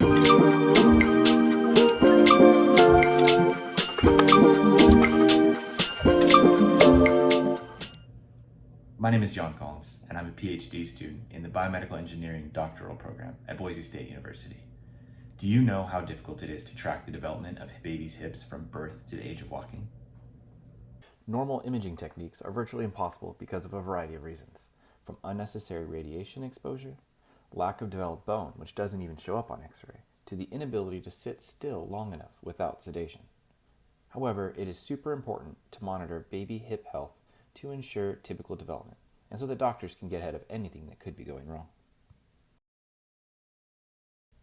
My name is John Collins, and I'm a Ph.D. student in the Biomedical Engineering doctoral program at Boise State University. Do you know how difficult it is to track the development of babies' hips from birth to the age of walking? Normal imaging techniques are virtually impossible because of a variety of reasons, from unnecessary radiation exposure, lack of developed bone, which doesn't even show up on X-ray, to the inability to sit still long enough without sedation. However, it is super important to monitor baby hip health to ensure typical development, and so that doctors can get ahead of anything that could be going wrong.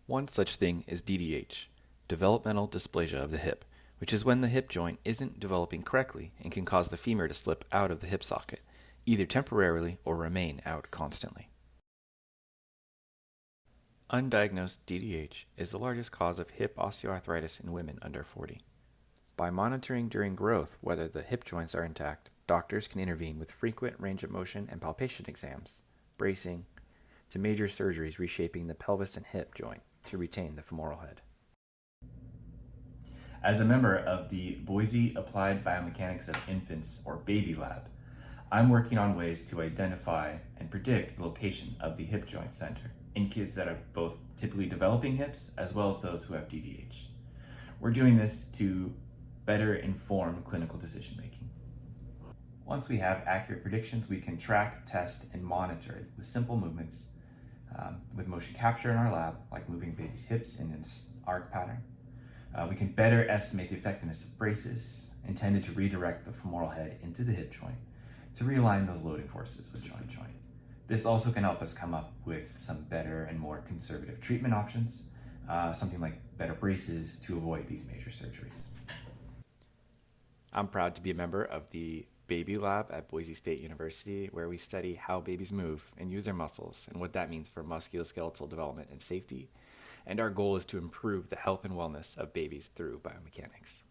One such thing is DDH, developmental dysplasia of the hip, which is when the hip joint isn't developing correctly and can cause the femur to slip out of the hip socket, either temporarily or remain out constantly. Undiagnosed DDH is the largest cause of hip osteoarthritis in women under 40. By monitoring during growth whether the hip joints are intact, doctors can intervene with frequent range of motion and palpation exams, bracing, to major surgeries reshaping the pelvis and hip joint to retain the femoral head. As a member of the Boise Applied Biomechanics of Infants, or Baby Lab, I'm working on ways to identify and predict the location of the hip joint center in kids that are both typically developing hips as well as those who have DDH. We're doing this to better inform clinical decision making. Once we have accurate predictions, we can track, test, and monitor it with simple movements with motion capture in our lab, like moving babies' hips in an arc pattern. We can better estimate the effectiveness of braces intended to redirect the femoral head into the hip joint to realign those loading forces with the joint. This also can help us come up with some better and more conservative treatment options, something like better braces to avoid these major surgeries. I'm proud to be a member of the Baby Lab at Boise State University, where we study how babies move and use their muscles and what that means for musculoskeletal development and safety. And our goal is to improve the health and wellness of babies through biomechanics.